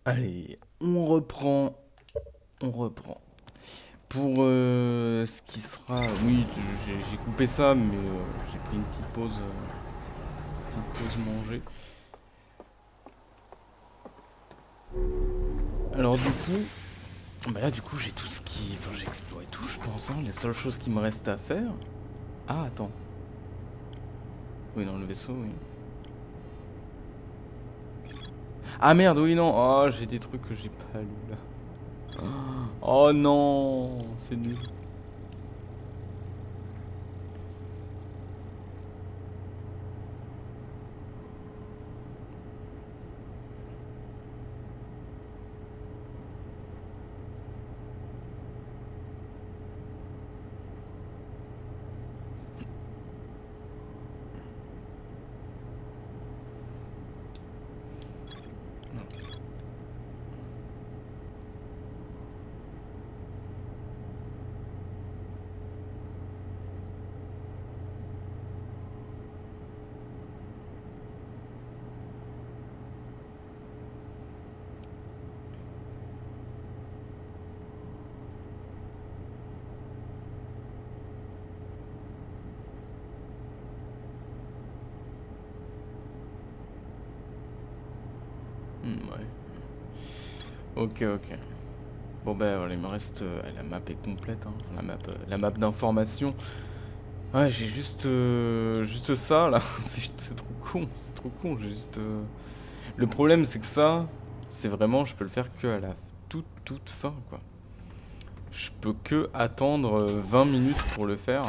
Allez, on reprend. On reprend. Pour ce qui sera... Oui, j'ai coupé ça, mais j'ai pris une petite pause manger. Alors du coup... Bah là, du coup, j'ai tout ce qui... Enfin, j'ai exploré tout, je pense. Hein. Les seules choses qui me restent à faire... Ah, attends. Oui, dans le vaisseau, oui. Ah merde, oui, non. Oh, j'ai des trucs que j'ai pas lu, là. Oh non, c'est nul. Ouais. Ok, ok. Bon ben voilà, il me reste... la map est complète, hein. Enfin, la map d'information. Ouais, j'ai juste ça, là. C'est trop con, c'est trop con. J'ai juste... Le problème, c'est que ça, c'est vraiment... Je peux le faire que à la toute fin, quoi. Je peux que attendre 20 minutes pour le faire.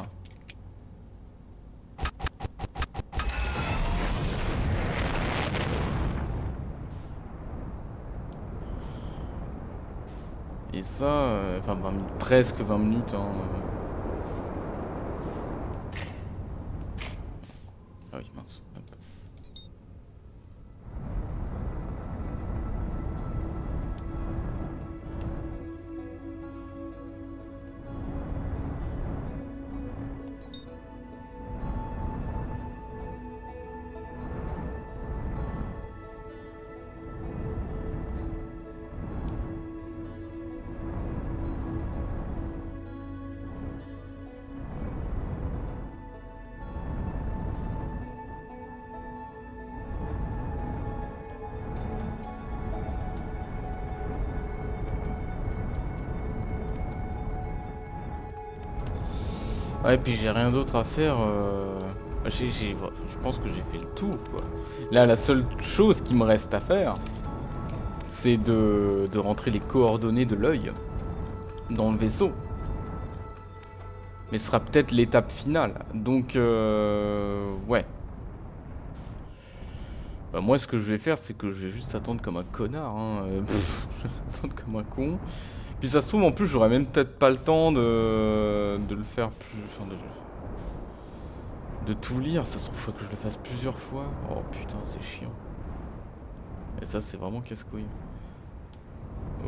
Et ça... Enfin, 20 minutes, presque 20 minutes, hein. Ah oui, mince. Hop. Ouais, et puis j'ai rien d'autre à faire. Je pense que j'ai fait le tour, quoi. Là, la seule chose qui me reste à faire, c'est de rentrer les coordonnées de l'œil dans le vaisseau. Mais ce sera peut-être l'étape finale. Donc, ouais. Bah, moi, ce que je vais faire, c'est que je vais juste attendre comme un connard. Hein. Je vais attendre comme un con. Puis ça se trouve, en plus, j'aurais même peut-être pas le temps de le faire plus... Enfin, de tout lire. Ça se trouve, faut que je le fasse plusieurs fois. Oh putain, c'est chiant. Et ça, c'est vraiment casse-couille. Oh.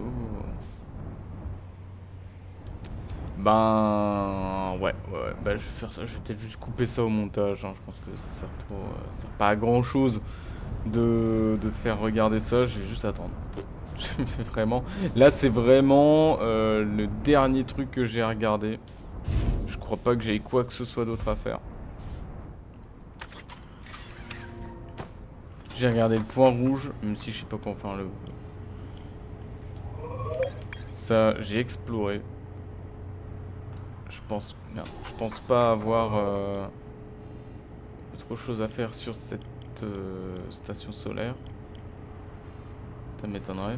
Ben... Ouais. Bah, je vais faire ça. Je vais peut-être juste couper ça au montage. Hein. Je pense que ça sert trop... ça sert pas à grand-chose de te faire regarder ça. Je vais juste attendre. Vraiment. Là, c'est vraiment le dernier truc que j'ai regardé. Je crois pas que j'ai quoi que ce soit d'autre à faire. J'ai regardé le point rouge, même si je sais pas quoi. Enfin, le... Ça, j'ai exploré. Je pense pas avoir autre chose à faire sur cette station solaire. Ça m'étonnerait.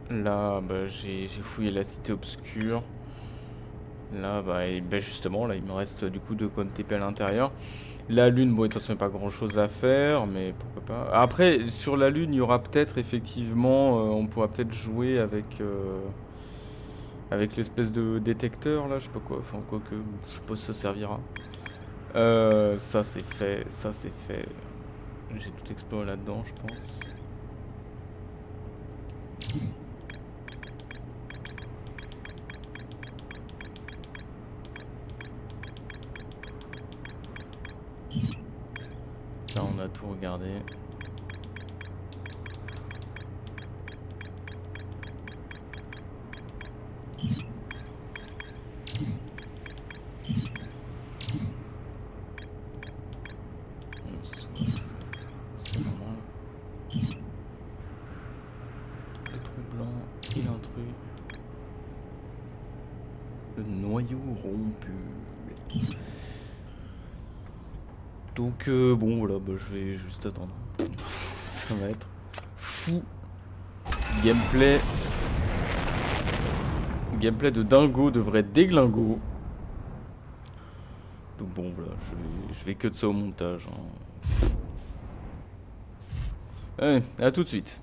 Là, bah, j'ai fouillé la cité obscure. Là, bah, et, bah, justement, là, il me reste du coup de quoi me TP à l'intérieur. La lune, bon, de toute façon, il n'y a pas grand chose à faire, mais pourquoi pas. Après, sur la lune, il y aura peut-être effectivement, on pourra peut-être jouer avec l'espèce de détecteur là, je sais pas quoi, enfin, quoi que, je sais pas si ça servira. Ça c'est fait, ça c'est fait. J'ai tout exploré là-dedans, je pense. Là, on a tout regarder. C'est normal. Le trou blanc et l'intrus. Le noyau rompu. Donc bon voilà, bah, je vais juste attendre. Ça va être fou. Gameplay. Gameplay de dingo, de vrai déglingo. Donc bon voilà, je vais que de ça au montage. Hein. Allez, à tout de suite.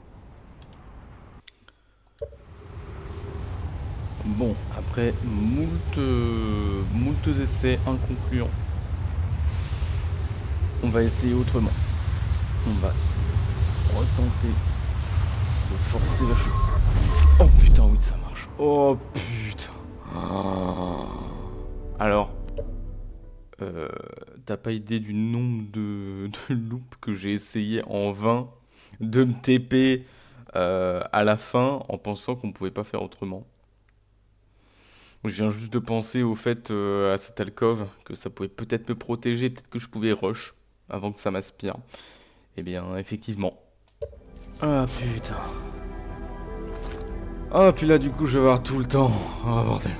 Bon, après moult essais inconcluants, on va essayer autrement. On va retenter de forcer la chute. Oh putain, oui, ça marche. Oh putain. Alors, t'as pas idée du nombre de loops que j'ai essayé en vain de me TP à la fin en pensant qu'on pouvait pas faire autrement. Je viens juste de penser au fait à cette alcôve que ça pouvait peut-être me protéger, peut-être que je pouvais rush avant que ça m'aspire. Eh bien, effectivement. Ah putain. Ah, puis là, du coup, je vais avoir tout le temps. Oh bordel.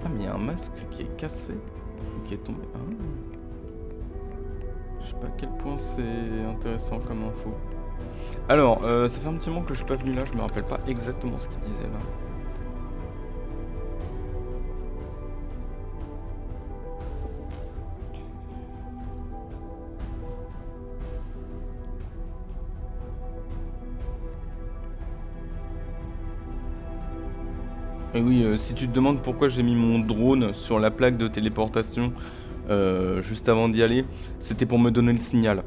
Ah, mais il y a un masque qui est cassé. Ou qui est tombé. Ah. Je sais pas à quel point c'est intéressant comme info. Alors, ça fait un petit moment que je suis pas venu là, je me rappelle pas exactement ce qu'il disait là. Et oui, si tu te demandes pourquoi j'ai mis mon drone sur la plaque de téléportation juste avant d'y aller, c'était pour me donner le signal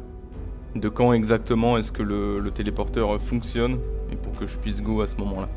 de quand exactement est-ce que le téléporteur fonctionne et pour que je puisse go à ce moment-là.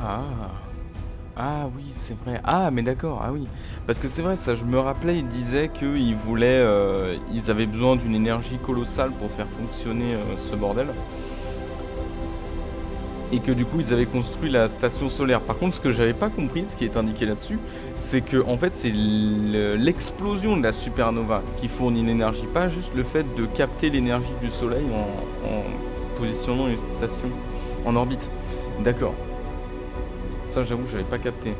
Ah. Ah oui, c'est vrai. Ah, mais d'accord, ah oui. Parce que c'est vrai, ça, je me rappelais, ils disaient qu'ils voulaient, ils avaient besoin d'une énergie colossale pour faire fonctionner ce bordel. Et que du coup, ils avaient construit la station solaire. Par contre, ce que j'avais pas compris, ce qui est indiqué là-dessus, c'est que en fait, c'est l'explosion de la supernova qui fournit l'énergie, pas juste le fait de capter l'énergie du soleil en positionnant une station en orbite. D'accord. Ça, j'avoue, j'avais pas capté.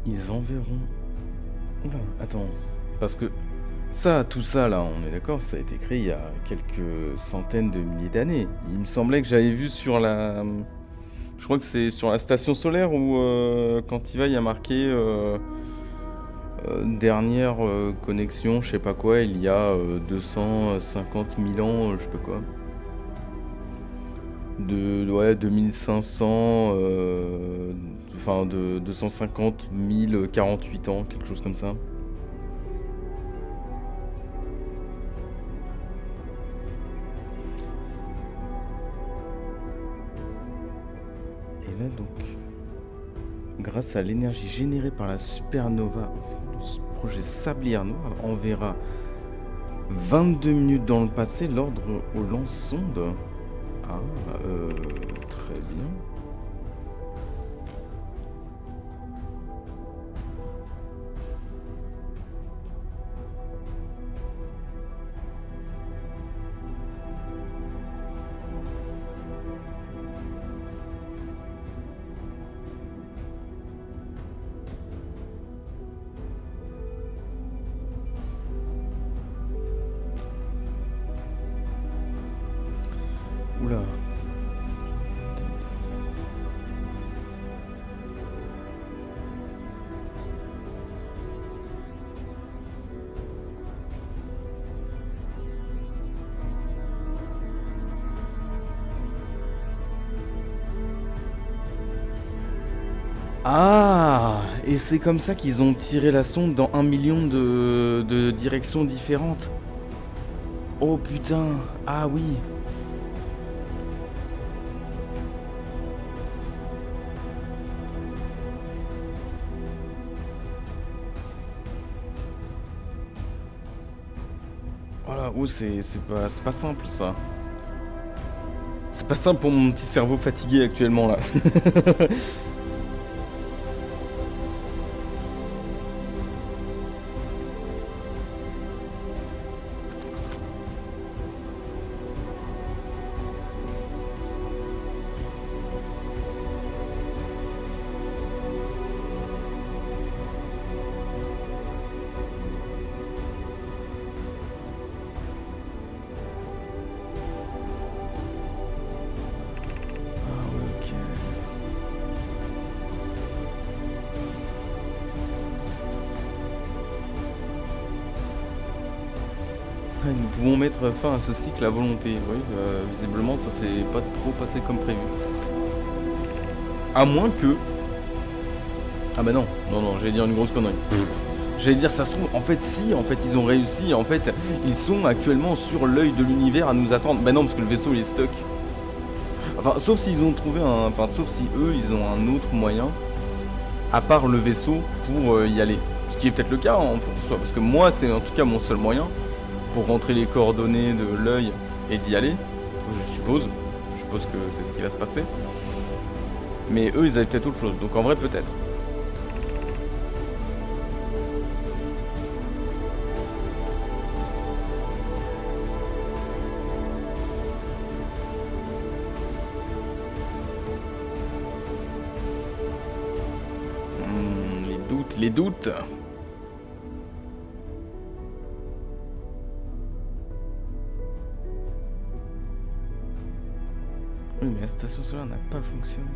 Ils enverront... Oula, attends. Parce que ça, tout ça là, on est d'accord, ça a été créé il y a quelques centaines de milliers d'années. Il me semblait que j'avais vu sur la... Je crois que c'est sur la station solaire où quand il va, il y a marqué dernière connexion, je sais pas quoi, il y a 250 000 ans, je sais pas quoi. Ouais, 2500, enfin de 250 048 ans, quelque chose comme ça. Et là donc, grâce à l'énergie générée par la supernova, le projet Sablière Noire enverra 22 minutes dans le passé l'ordre au lance-sonde. Ah, très bien. Oula. Ah, et c'est comme ça qu'ils ont tiré la sonde dans 1 million de directions différentes. Oh putain, ah oui. Voilà, oh c'est pas simple ça. C'est pas simple pour mon petit cerveau fatigué actuellement là. Ah ouais, ok. Enfin, nous pouvons mettre fin à ce cycle à volonté. Oui, visiblement ça s'est pas trop passé comme prévu. À moins que... Ah bah non, non, non, j'allais dire une grosse connerie. J'allais dire, ça se trouve, en fait, si, en fait, ils ont réussi, en fait, ils sont actuellement sur l'œil de l'univers à nous attendre. Bah non, parce que le vaisseau, il est stuck. Enfin, sauf s'ils ont trouvé un... Enfin, sauf si eux, ils ont un autre moyen, à part le vaisseau, pour y aller. Ce qui est peut-être le cas, hein, pour soi. Parce que moi, c'est en tout cas mon seul moyen, pour rentrer les coordonnées de l'œil et d'y aller. Je suppose. Je suppose que c'est ce qui va se passer. Mais eux, ils avaient peut-être autre chose. Donc en vrai, peut-être. Les doutes. Oui, mais la station solaire n'a pas fonctionné.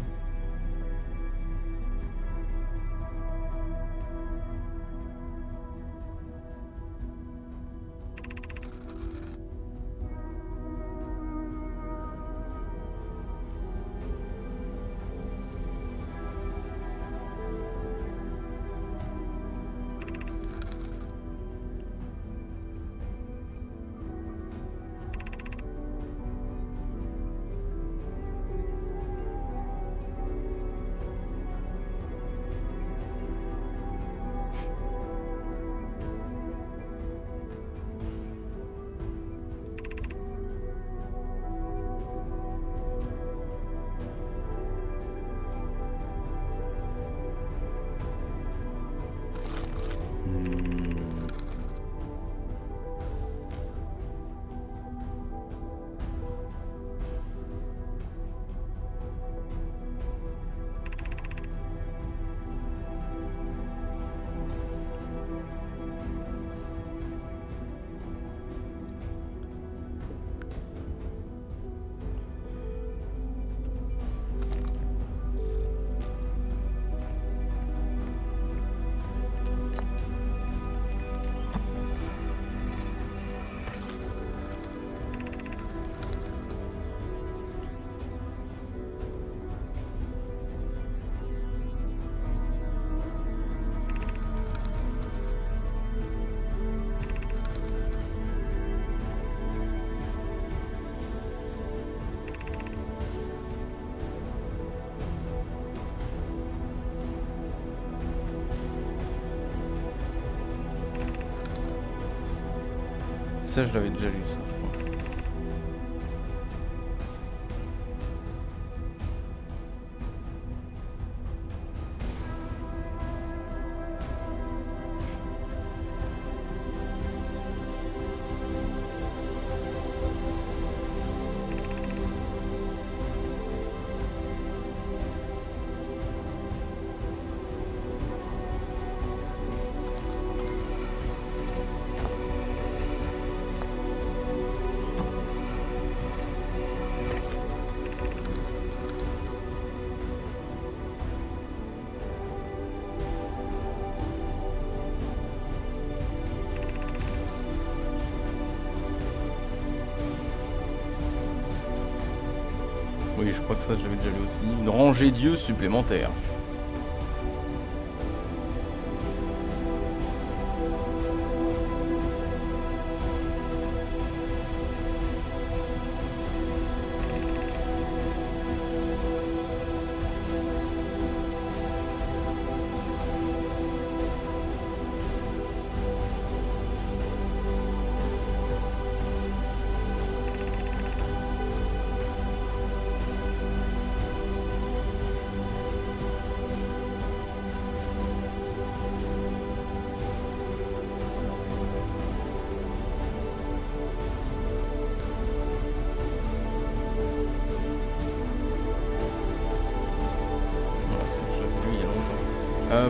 Ça, je l'avais déjà lu, ça, je crois. Oui, je crois que ça, j'avais déjà lu aussi. Une rangée d'yeux supplémentaire.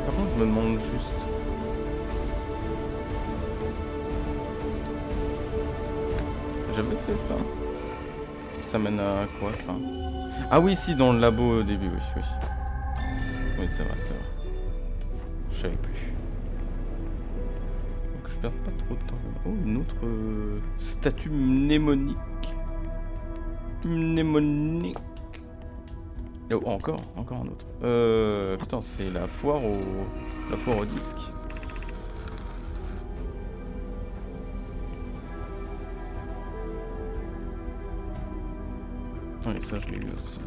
Par contre, je me demande juste... J'avais fait ça. Ça mène à quoi, ça? Ah oui, si, dans le labo au début, oui, oui. Oui, c'est vrai, c'est vrai. Je savais plus. Donc je perds pas trop de temps. Oh, une autre statue mnémonique. Mnémonique. Oh, encore un autre. Putain, c'est la foire au disque. Oui, ça je l'ai lu aussi.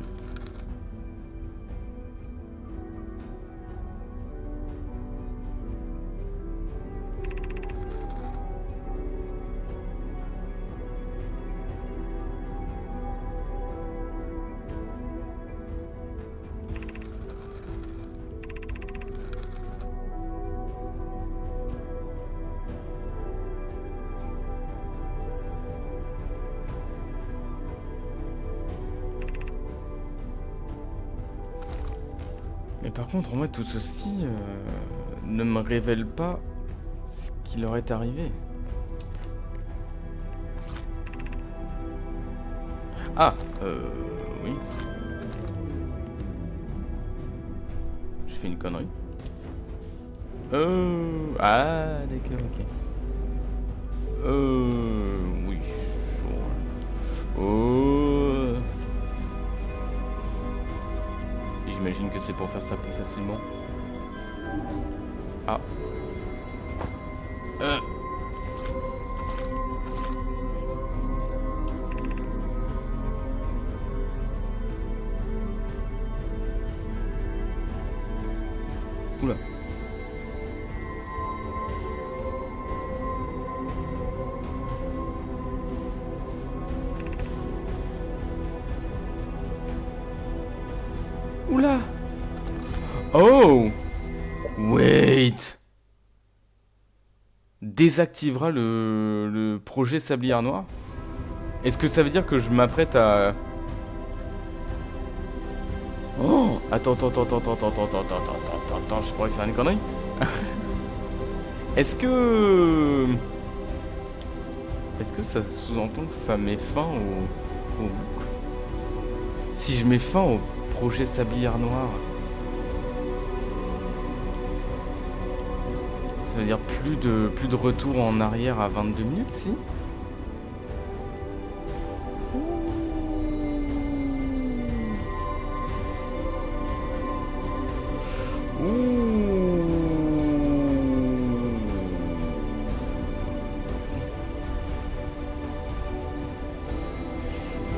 Mais par contre, moi, tout ceci ne me révèle pas ce qui leur est arrivé. Ah, oui. J'ai fait une connerie. Ah, d'accord, ok. Oui. Oh. J'imagine que c'est pour faire ça plus facilement. Ah. Oula. Oula. Oh. Wait. Désactivera le projet Sablière Noire. Est-ce que ça veut dire que je m'apprête à... Oh. Attends, j'ai pas envie de faire une connerie. Est-ce que ça sous-entend que ça met fin au boucle? Si je mets fin au projet Sablière Noire, ça veut dire plus de retour en arrière à 22 minutes, si?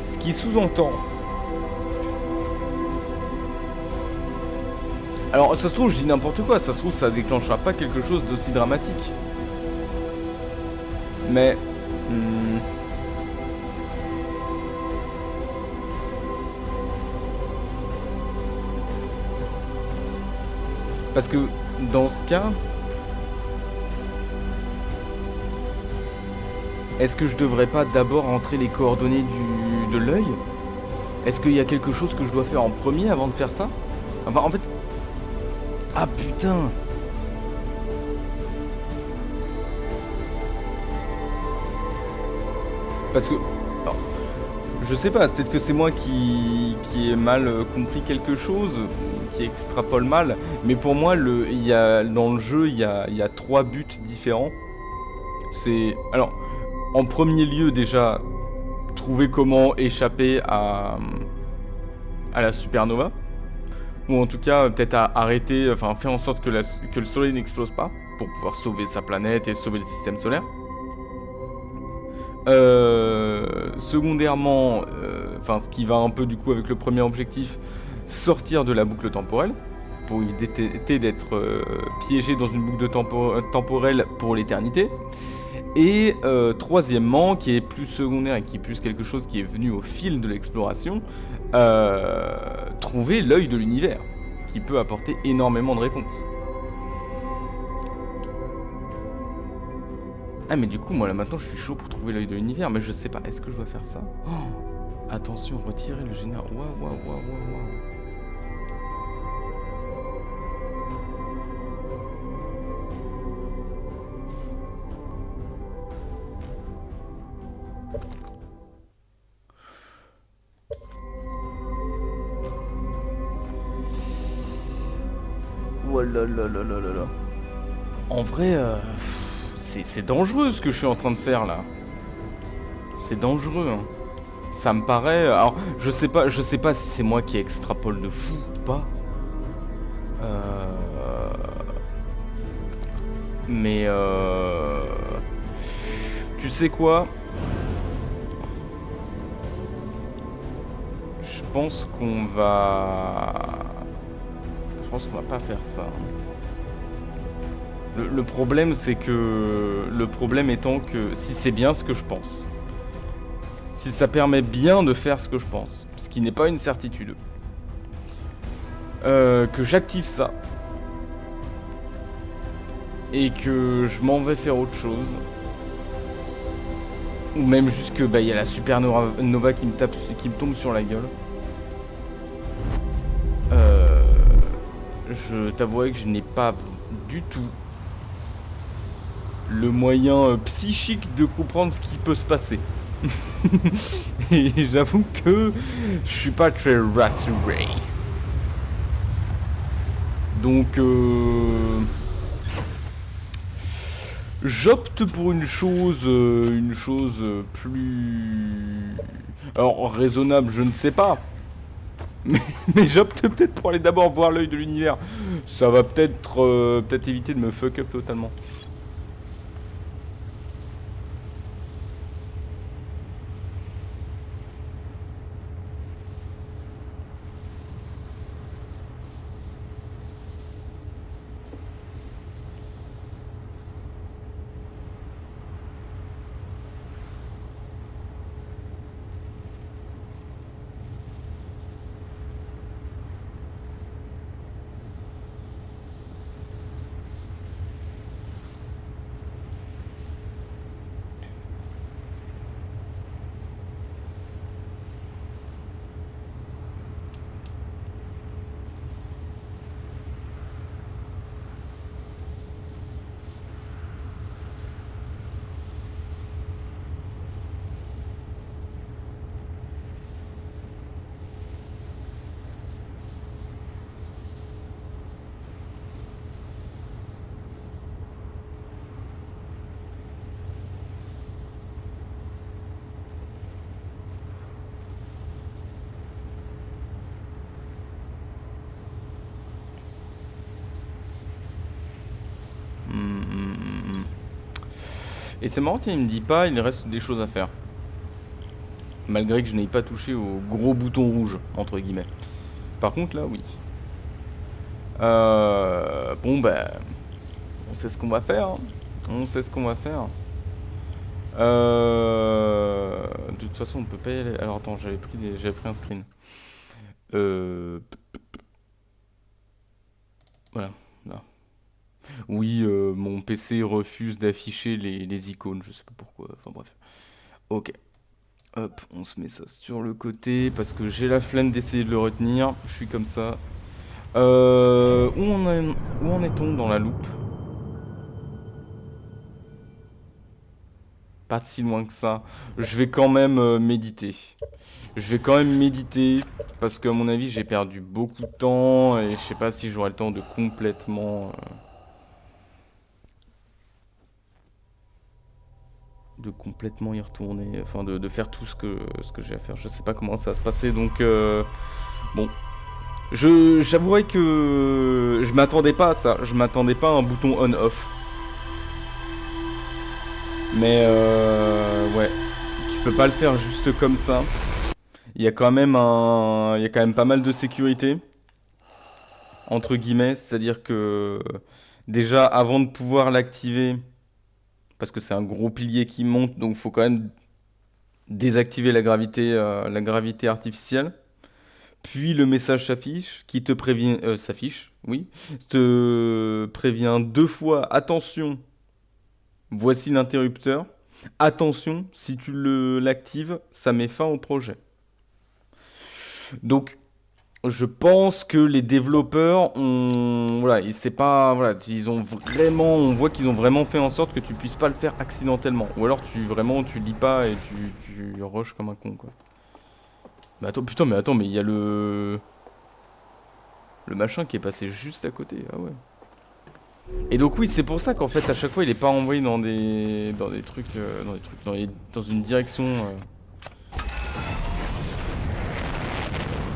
Ce qui sous-entend... Alors, ça se trouve, je dis n'importe quoi, ça se trouve, ça déclenchera pas quelque chose d'aussi dramatique. Mais... Parce que, dans ce cas... Est-ce que je devrais pas d'abord entrer les coordonnées de l'œil? Est-ce qu'il y a quelque chose que je dois faire en premier avant de faire ça? Enfin, en fait... Ah putain! Parce que... Alors, je sais pas, peut-être que c'est moi qui ai mal compris quelque chose, qui extrapole mal, mais pour moi, dans le jeu, il y a 3 buts différents. C'est... Alors, en premier lieu, déjà, trouver comment échapper à la supernova. Ou en tout cas, peut-être à arrêter, enfin faire en sorte que le soleil n'explose pas, pour pouvoir sauver sa planète et sauver le système solaire. Secondairement, ce qui va un peu du coup avec le premier objectif, sortir de la boucle temporelle, pour éviter d'être piégé dans une boucle temporelle pour l'éternité. Et troisièmement, qui est plus secondaire et qui est plus quelque chose qui est venu au fil de l'exploration, trouver l'œil de l'univers, qui peut apporter énormément de réponses. Ah mais du coup, moi là maintenant je suis chaud pour trouver l'œil de l'univers, mais je sais pas, est-ce que je dois faire ça? Oh, attention, retirer le général. Waouh. Là. En vrai, c'est dangereux ce que je suis en train de faire là. C'est dangereux. Hein. Ça me paraît. Alors, je sais pas si c'est moi qui extrapole de fou ou pas. Mais tu sais quoi? pense qu'on va... Je pense qu'on va pas faire ça. Le problème, c'est que... Le problème étant que si c'est bien ce que je pense, si ça permet bien de faire ce que je pense, ce qui n'est pas une certitude, que j'active ça, et que je m'en vais faire autre chose, ou même juste que y a la supernova qui me tombe sur la gueule, je t'avouerai que je n'ai pas du tout le moyen psychique de comprendre ce qui peut se passer. Et j'avoue que je suis pas très rassuré. Donc j'opte pour une chose plus... Alors raisonnable, je ne sais pas. Mais j'opte peut-être pour aller d'abord voir l'œil de l'univers. Ça va peut-être éviter de me fuck up totalement. Et c'est marrant qu'il me dit pas, il reste des choses à faire. Malgré que je n'aie pas touché au gros bouton rouge, entre guillemets. Par contre, là, oui. Bon, on sait ce qu'on va faire. Hein. On sait ce qu'on va faire. De toute façon, on peut pas y aller. Alors, attends, j'avais pris un screen. Voilà, là. Oui, mon PC refuse d'afficher les icônes, je sais pas pourquoi, enfin bref. Ok. Hop, on se met ça sur le côté, parce que j'ai la flemme d'essayer de le retenir, je suis comme ça. Où en est-on dans la loupe? Pas si loin que ça. Je vais quand même méditer. Je vais quand même méditer, parce qu'à mon avis, j'ai perdu beaucoup de temps, et je sais pas si j'aurai le temps de complètement... y retourner, enfin de faire tout ce que j'ai à faire. Je sais pas comment ça va se passer, donc bon. J'avouerai que je m'attendais pas à ça. Je m'attendais pas à un bouton on-off. Mais ouais, tu peux pas le faire juste comme ça. Il y a quand même pas mal de sécurité entre guillemets, c'est-à-dire que déjà avant de pouvoir l'activer, parce que c'est un gros pilier qui monte, donc il faut quand même désactiver la gravité artificielle. Puis le message s'affiche, qui te prévient, oui, te prévient 2 fois, attention, voici l'interrupteur. Attention, si tu l'actives, ça met fin au projet. Donc, je pense que les développeurs ont, voilà, c'est pas, voilà, on voit qu'ils ont vraiment fait en sorte que tu puisses pas le faire accidentellement, ou alors tu lis pas et tu rushes comme un con quoi. Mais attends, putain, mais il y a le machin qui est passé juste à côté, ah ouais. Et donc oui, c'est pour ça qu'en fait à chaque fois il est pas envoyé dans des trucs, dans une direction.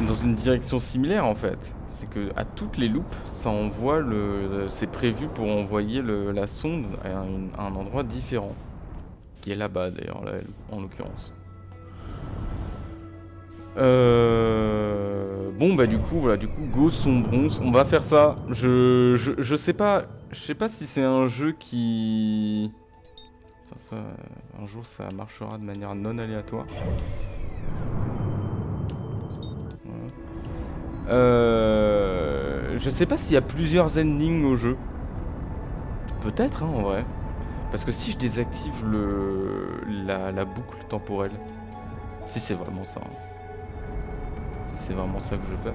Dans une direction similaire en fait. C'est que à toutes les loupes, ça envoie c'est prévu pour envoyer la sonde à un endroit différent. Qui est là-bas d'ailleurs, là, en l'occurrence. Bon bah du coup voilà, go sombrons, on va faire ça. Je sais pas si c'est un jeu qui... Putain, ça, un jour ça marchera de manière non aléatoire. Voilà. Je sais pas s'il y a plusieurs endings au jeu. Peut-être hein, en vrai. Parce que si je désactive la boucle temporelle, si c'est vraiment ça, hein. Si c'est vraiment ça que je fais,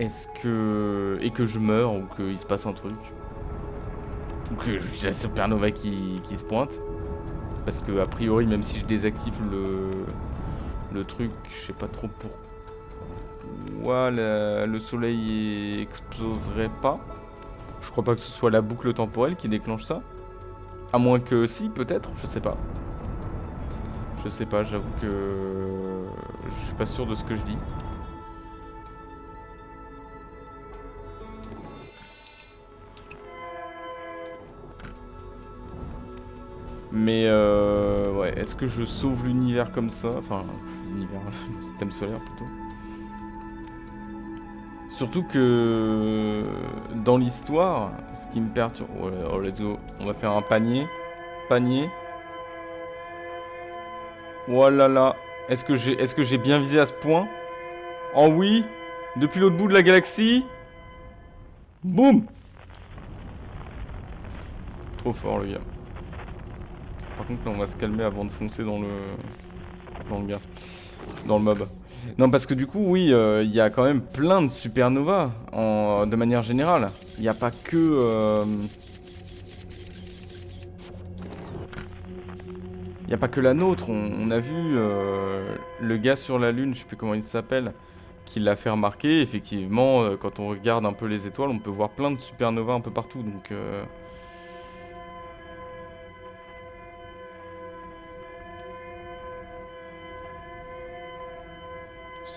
est-ce que... et que je meurs ou qu'il se passe un truc, ou que j'ai la supernova qui se pointe, parce que a priori même si je désactive le truc, je sais pas trop pourquoi le soleil exploserait pas. Je crois pas que ce soit la boucle temporelle qui déclenche ça. À moins que si, peut-être, je sais pas. Je sais pas, j'avoue que je suis pas sûr de ce que je dis. Mais ouais, est-ce que je sauve l'univers comme ça? Enfin, l'univers, le système solaire plutôt. Surtout que dans l'histoire, ce qui me perturbe... Oh, let's go. On va faire un panier. Panier. Oh là là. Est-ce que j'ai bien visé à ce point? Oh oui. Depuis l'autre bout de la galaxie. Boum. Trop fort le gars. Par contre là on va se calmer avant de foncer dans le gars. Dans le mob. Non parce que du coup oui, il y a quand même plein de supernovas de manière générale. Il n'y a pas que... Il n'y a pas que la nôtre, on a vu le gars sur la lune, je sais plus comment il s'appelle, qui l'a fait remarquer. Effectivement, quand on regarde un peu les étoiles, on peut voir plein de supernovas un peu partout. Donc,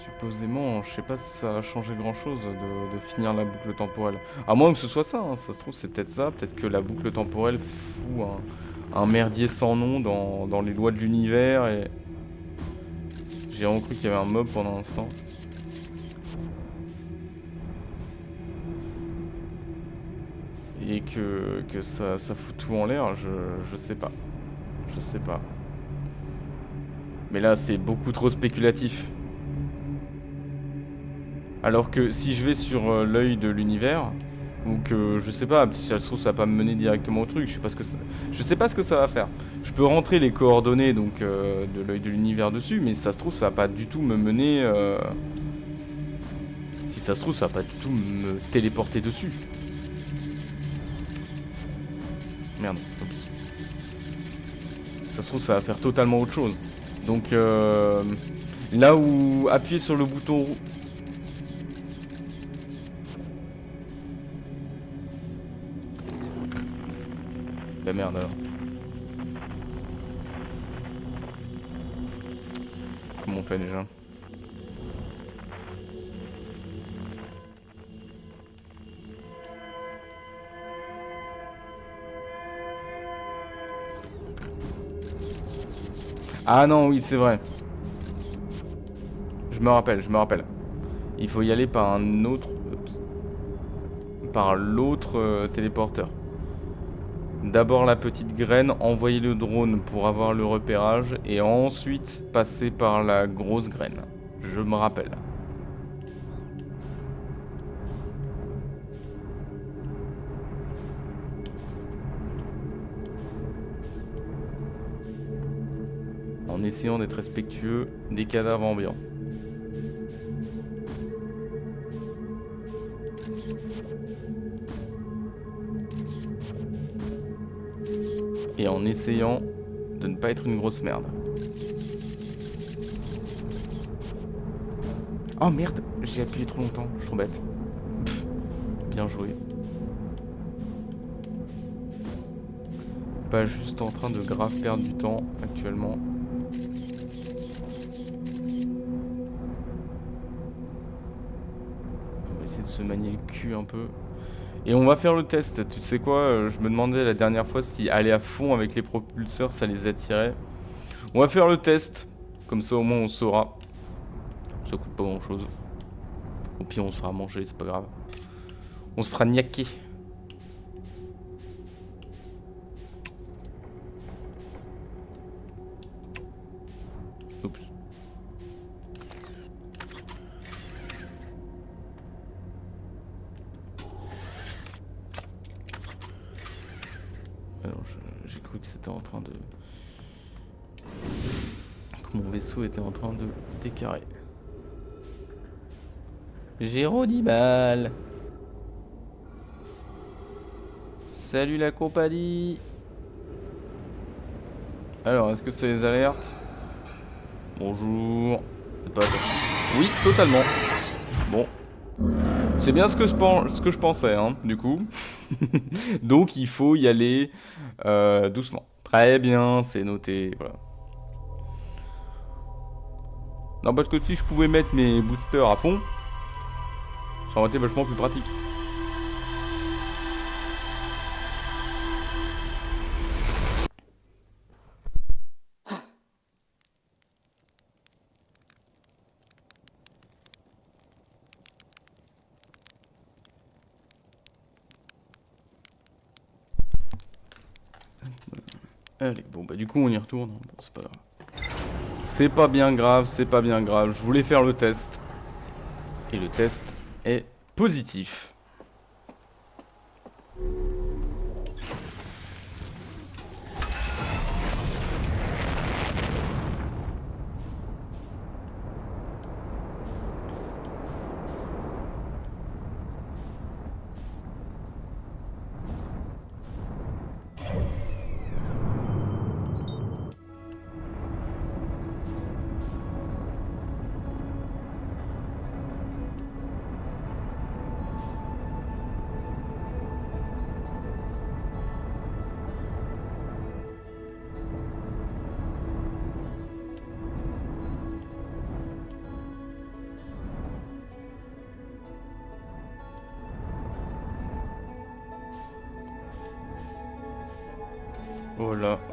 supposément, je sais pas si ça a changé grand chose de finir la boucle temporelle. À moins que ce soit ça, hein. Ça se trouve c'est peut-être ça, peut-être que la boucle temporelle fout un merdier sans nom dans les lois de l'univers et... J'ai vraiment cru qu'il y avait un mob pendant un instant. Et que ça fout tout en l'air, je sais pas. Je sais pas. Mais là c'est beaucoup trop spéculatif. Alors que si je vais sur l'œil de l'univers, ou que je sais pas, si ça se trouve ça va pas me mener directement au truc, je sais pas ce que ça va faire. Je peux rentrer les coordonnées donc de l'œil de l'univers dessus, mais si ça se trouve ça va pas du tout me mener... Si ça se trouve ça va pas du tout me téléporter dessus. Merde, oups. Ça se trouve ça va faire totalement autre chose. Donc là où appuyer sur le bouton rouge... Bah merde alors. Comment on fait déjà? Ah non, oui, c'est vrai. Je me rappelle. Il faut y aller par un autre... Oups. Par l'autre téléporteur. D'abord la petite graine, envoyer le drone pour avoir le repérage, et ensuite passer par la grosse graine. Je me rappelle. En essayant d'être respectueux des cadavres ambiants. Et en essayant de ne pas être une grosse merde. Oh merde, j'ai appuyé trop longtemps, je suis trop bête. Pff, bien joué. Pas juste en train de grave perdre du temps actuellement. On va essayer de se manier le cul un peu. Et on va faire le test. Tu sais quoi, je me demandais la dernière fois si aller à fond avec les propulseurs ça les attirait. On va faire le test. Comme ça au moins on saura. Ça coûte pas grand chose. Au pire, on se fera manger, c'est pas grave. On se fera niaquer. Oups. Alors, j'ai cru que c'était en train de... que mon vaisseau était en train de décarrer. Géronibal. Salut la compagnie. Alors, est-ce que c'est les alertes? Bonjour. C'est pas... Oui, totalement. Bon. C'est bien ce que je pensais, hein, du coup. Donc, il faut y aller doucement. Très bien, c'est noté, voilà. Non, parce que si je pouvais mettre mes boosters à fond, ça aurait été vachement plus pratique. Allez, bon bah du coup on y retourne, bon, c'est pas grave. C'est pas bien grave, c'est pas bien grave, je voulais faire le test. Et le test est positif.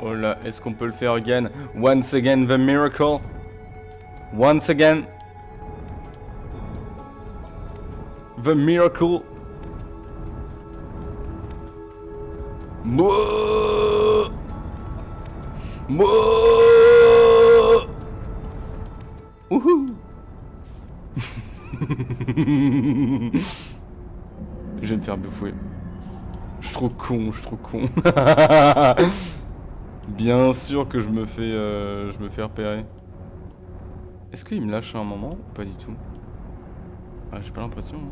Oh là, est-ce qu'on peut le faire again? Once again the miracle. Once again. The miracle. Mouah. Mouah. Wouhou. Je vais me faire bouffer. Je suis trop con, je suis trop con. Bien sûr que je me fais repérer. Est-ce qu'il me lâche à un moment ou pas du tout? Ah, j'ai pas l'impression. Hein.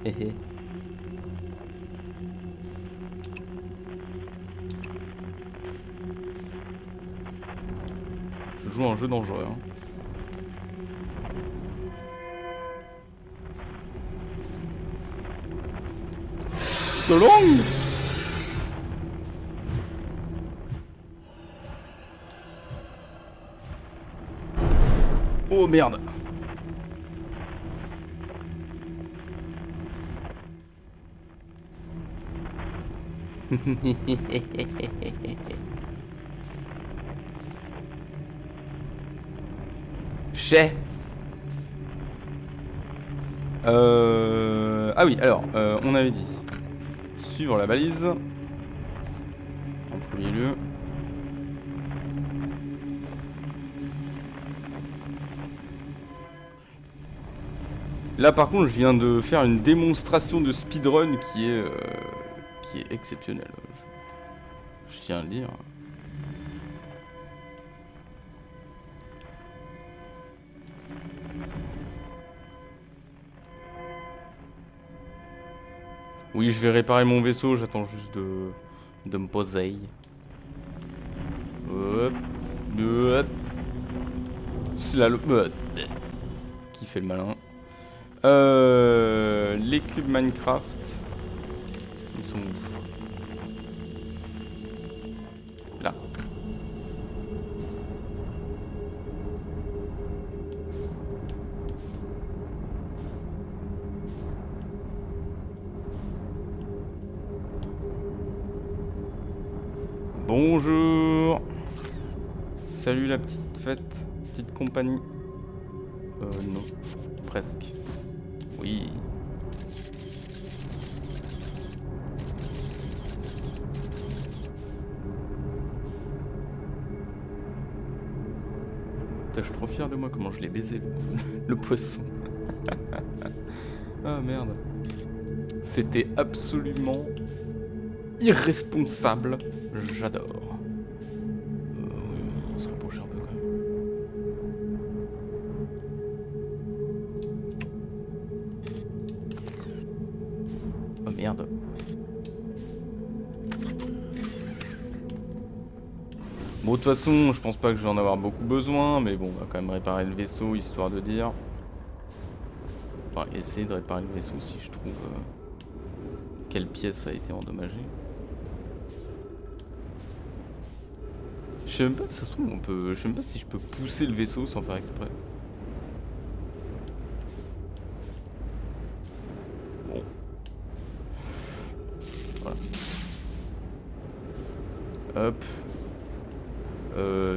Hé hé. Je joue un jeu dangereux. Hein. So long. Oh merde. Chez. Ah oui, alors, on avait dit suivre la balise en premier lieu. Là par contre je viens de faire une démonstration de speedrun qui est exceptionnelle. Je tiens à le dire. Oui, je vais réparer mon vaisseau, j'attends juste de me poser. Hop. Hop. Slalom. Qui fait le malin. Les cubes Minecraft. Ils sont où? Là. Bonjour. Salut la petite fête, petite compagnie. Non, presque. Oui. Putain, je suis trop fier de moi comment je l'ai baisé le poisson. Ah merde. C'était absolument irresponsable. J'adore. Oui, on se rapproche un peu quand même. Oh merde. Bon, de toute façon, je pense pas que je vais en avoir beaucoup besoin, mais bon, on va quand même réparer le vaisseau, histoire de dire. Enfin, essayer de réparer le vaisseau si je trouve quelle pièce a été endommagée. Je sais même pas, ça se trouve, on peut. Je sais même pas si je peux pousser le vaisseau sans faire exprès. Bon. Voilà. Hop.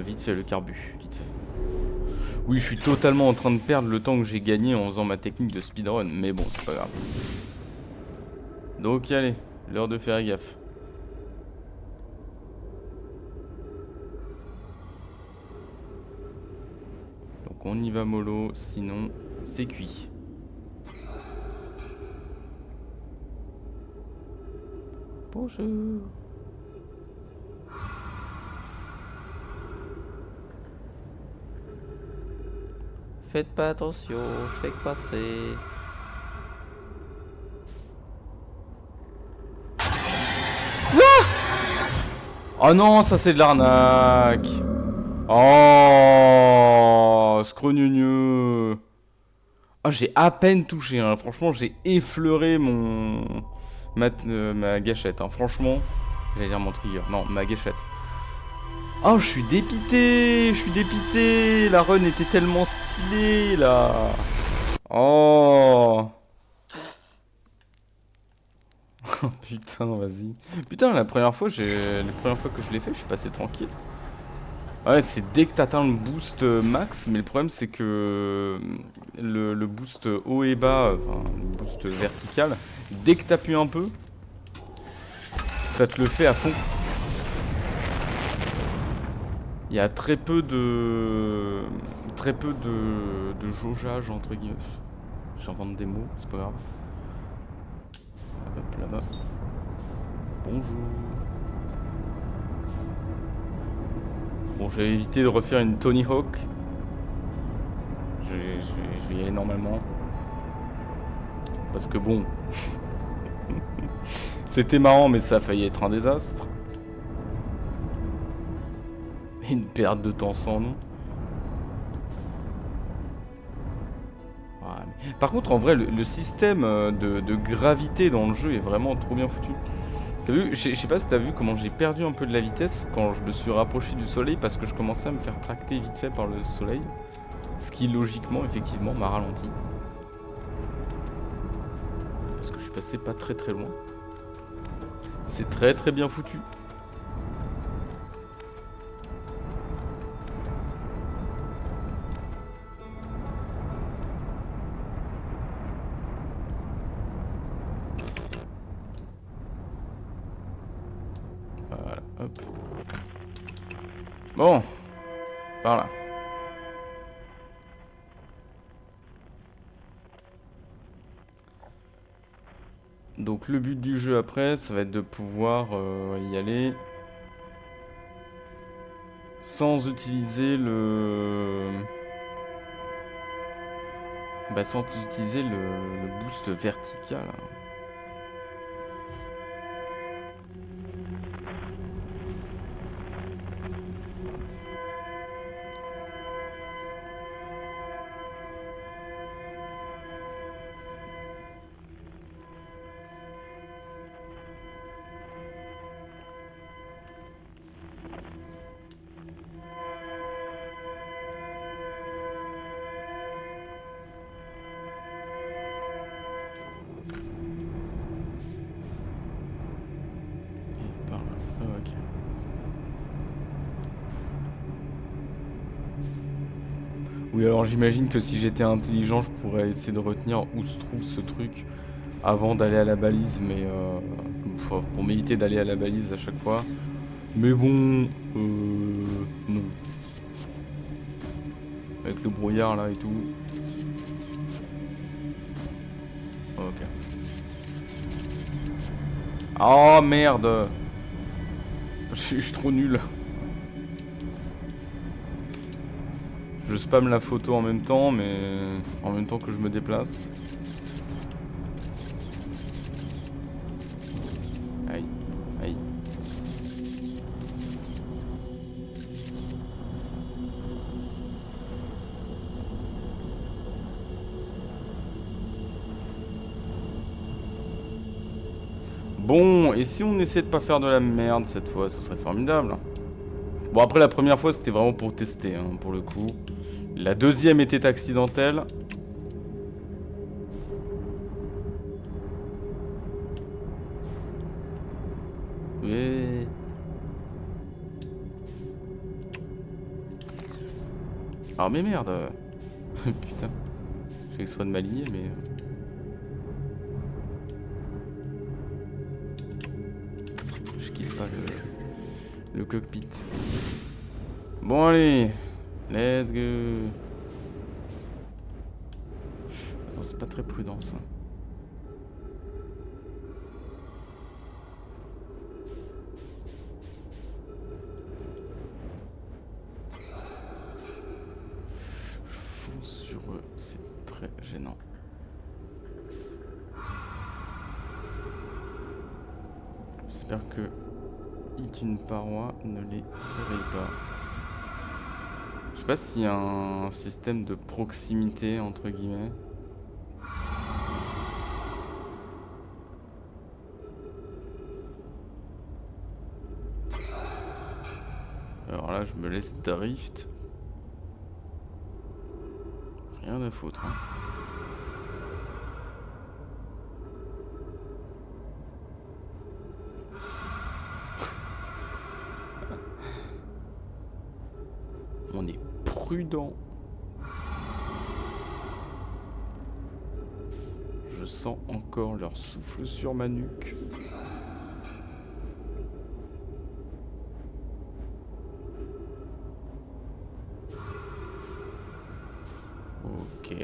Vite fait le carbu, vite fait. Oui, je suis totalement en train de perdre le temps que j'ai gagné en faisant ma technique de speedrun, mais bon, c'est pas grave. Donc allez, l'heure de faire gaffe. Donc on y va mollo, sinon c'est cuit. Bonjour. Faites pas attention, je fais que passer. Oh non, ça c'est de l'arnaque. Oh, scrogneux. Oh, j'ai à peine touché, hein. Franchement, j'ai effleuré ma gâchette, hein. Franchement, j'allais dire mon trigger. Non, ma gâchette. Oh, je suis dépité. Je suis dépité. La run était tellement stylée, là. Oh. Oh, putain, vas-y. Putain, la première fois que je l'ai fait, je suis passé tranquille. Ouais, c'est dès que t'atteins le boost max, mais le problème c'est que le boost haut et bas, enfin le boost vertical, dès que t'appuies un peu, ça te le fait à fond. Il y a très peu de jaugeage entre guillemets. J'invente des mots, c'est pas grave. Hop là-bas. Bonjour. Bon, j'ai évité de refaire une Tony Hawk. Je vais y aller normalement. Parce que bon, c'était marrant, mais ça a failli être un désastre. Une perte de temps sans nom. Ouais. Par contre, en vrai, le système de gravité dans le jeu est vraiment trop bien foutu. T'as vu, je sais pas si t'as vu comment j'ai perdu un peu de la vitesse quand je me suis rapproché du soleil parce que je commençais à me faire tracter vite fait par le soleil. Ce qui, logiquement, effectivement, m'a ralenti. Parce que je suis passé pas très très loin. C'est très très bien foutu. Voilà, hop. Bon, par là. Donc le but du jeu après, ça va être de pouvoir y aller sans utiliser le... Bah sans utiliser le boost vertical. Oui, alors j'imagine que si j'étais intelligent, je pourrais essayer de retenir où se trouve ce truc avant d'aller à la balise, mais pour m'éviter d'aller à la balise à chaque fois. Mais bon, non. Avec le brouillard là et tout. Ok. Oh merde! Je suis trop nul. Je spamme la photo en même temps, mais en même temps que je me déplace. Aïe, aïe. Bon, et si on essaie de pas faire de la merde cette fois, ce serait formidable. Bon, après la première fois, c'était vraiment pour tester, hein, pour le coup. La deuxième était accidentelle. Mais... Ah mais merde. Putain. Je fais exprès de m'aligner, mais... Je quitte pas le cockpit. Bon allez. Let's go. Attends, c'est pas très prudent ça. Je fonce sur eux, c'est très gênant. J'espère que hit une paroi ne les réveille pas. Je sais pas s'il y a un système de proximité entre guillemets. Alors là, je me laisse drift. Rien à foutre. Hein. On est prudent. Je sens encore leur souffle sur ma nuque. Ok,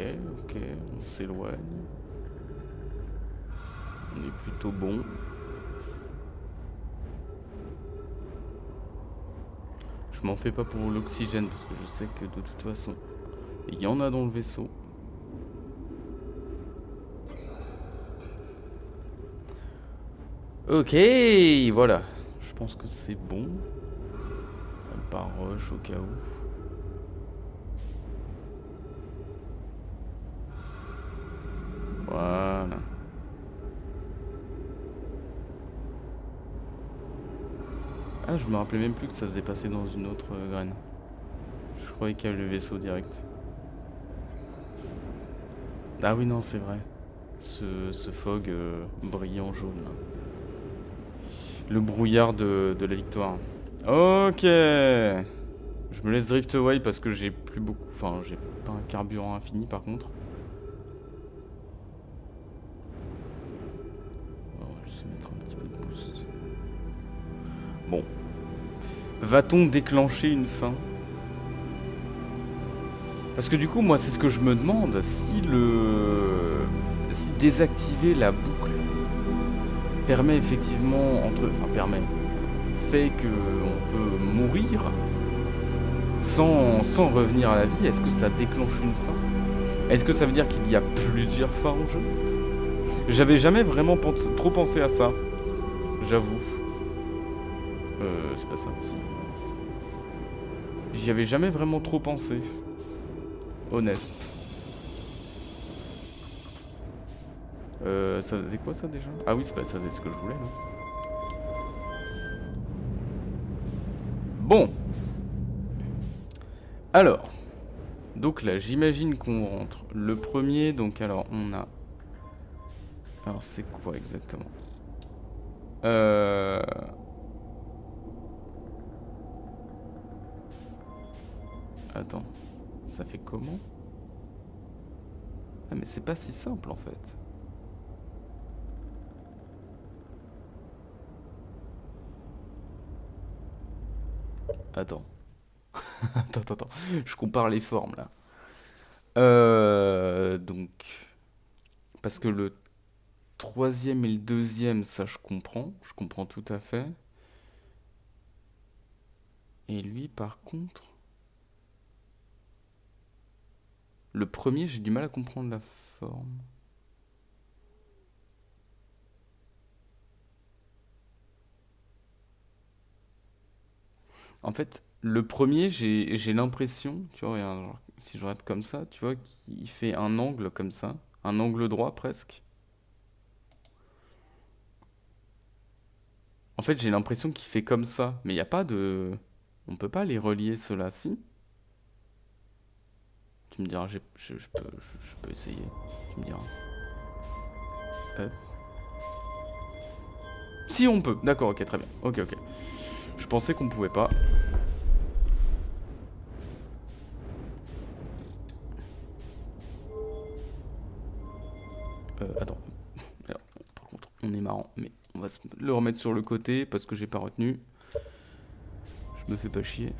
on s'éloigne. On est plutôt bon. Je m'en fais pas pour l'oxygène parce que je sais que de toute façon, il y en a dans le vaisseau. Ok, voilà. Je pense que c'est bon. Par rush au cas où. Voilà. Ah, je me rappelais même plus que ça faisait passer dans une autre graine. Je croyais qu'il y avait le vaisseau direct. Ah oui, non, c'est vrai. Ce fog brillant jaune. Là. Le brouillard de la victoire. Ok. Je me laisse drift away parce que j'ai plus beaucoup... Enfin, j'ai pas un carburant infini par contre. On va juste mettre un petit peu de boost. Bon. Va-t-on déclencher une fin? Parce que du coup, moi, c'est ce que je me demande. Si désactiver la boucle permet effectivement... fait qu'on peut mourir sans revenir à la vie, est-ce que ça déclenche une fin? Est-ce que ça veut dire qu'il y a plusieurs fins au jeu? J'avais jamais vraiment trop pensé à ça. J'avoue. C'est pas ça, si. J'y avais jamais vraiment trop pensé. Honnête. Ça faisait quoi ça déjà? Ah oui, ça faisait ce que je voulais, non? Bon. Alors. Donc là, j'imagine qu'on rentre. Le premier, donc alors, on a... Alors, c'est quoi exactement? Attends. Ça fait comment? Ah mais c'est pas si simple en fait. Attends. Attends. Je compare les formes là. Donc... Parce que le troisième et le deuxième, ça je comprends. Je comprends tout à fait. Et lui par contre... Le premier, j'ai du mal à comprendre la forme. En fait, le premier, j'ai l'impression, tu vois, regarde, genre, si je regarde comme ça, tu vois, qu'il fait un angle comme ça, un angle droit presque. En fait, j'ai l'impression qu'il fait comme ça, mais il n'y a pas de... On peut pas les relier ceux-là, si? Tu me diras, je peux essayer. Tu me diras. Euh, Si, on peut. D'accord, ok, très bien. Ok. Je pensais qu'on pouvait pas. Attends. Alors, par contre, on est marrant, mais on va le remettre sur le côté parce que j'ai pas retenu. Je me fais pas chier.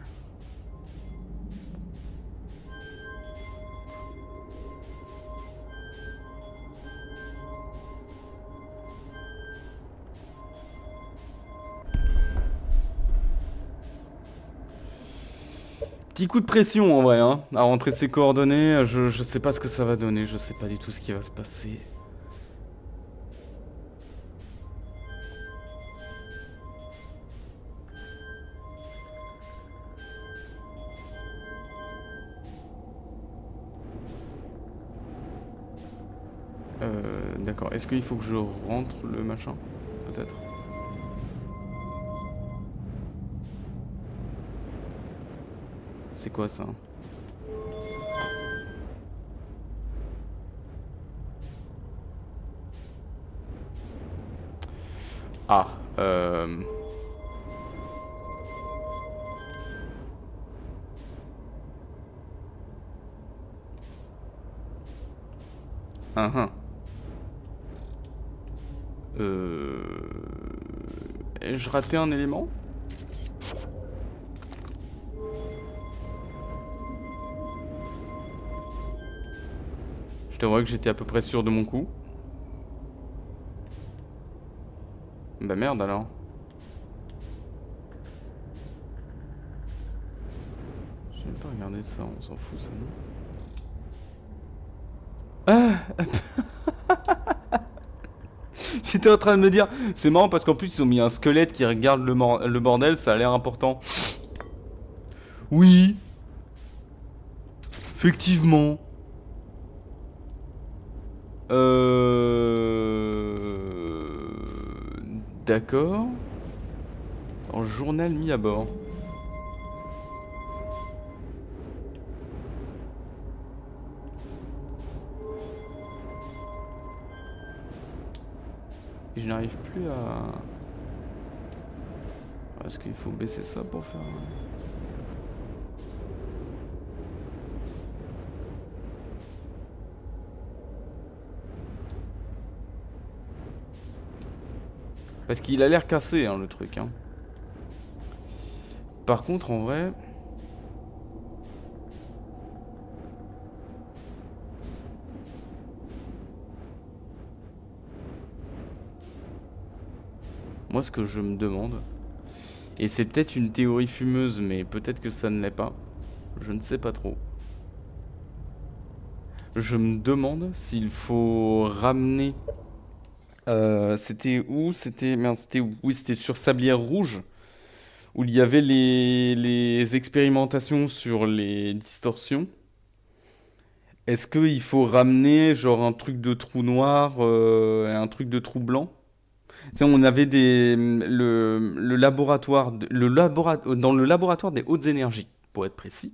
Petit coup de pression en vrai, hein, à rentrer ses coordonnées. Je sais pas ce que ça va donner, je sais pas du tout ce qui va se passer. D'accord. Est-ce qu'il faut que je rentre le machin? Peut-être. C'est quoi ça? Ah, hein. Ai-je raté un élément? Je t'avouerais que j'étais à peu près sûr de mon coup. Bah merde alors. J'ai même pas regardé ça, on s'en fout ça, non? J'étais en train de me dire, c'est marrant parce qu'en plus ils ont mis un squelette qui regarde le bordel, ça a l'air important. Oui, effectivement. D'accord. En journal mis à bord. Et je n'arrive plus à... Est-ce qu'il faut baisser ça pour faire... Parce qu'il a l'air cassé, hein, le truc. Hein. Par contre, en vrai... Moi, ce que je me demande... Et c'est peut-être une théorie fumeuse, mais peut-être que ça ne l'est pas. Je ne sais pas trop. Je me demande s'il faut ramener... c'était où? C'était... Merde, c'était où? Oui, c'était sur Sablière Rouge. Où il y avait les expérimentations sur les distorsions. Est-ce qu'il faut ramener genre un truc de trou noir et un truc de trou blanc? Tu sais, on avait le laboratoire, dans le laboratoire des hautes énergies, pour être précis.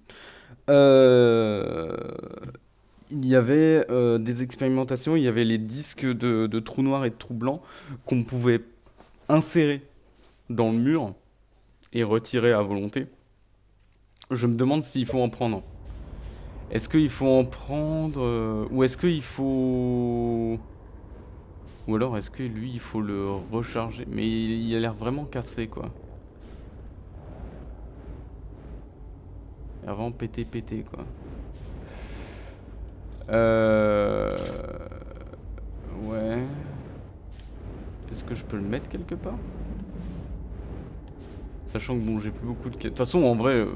euh, il y avait des expérimentations, il y avait les disques de trous noirs et de trous blancs qu'on pouvait insérer dans le mur et retirer à volonté. Je me demande s'il faut en prendre. Est-ce qu'il faut en prendre ou est-ce qu'il faut... Ou alors est-ce que lui, il faut le recharger? Mais il a l'air vraiment cassé, quoi. Il a vraiment pété, quoi. Ouais. Est-ce que je peux le mettre quelque part? Sachant que bon, j'ai plus beaucoup de... De toute façon, en vrai... De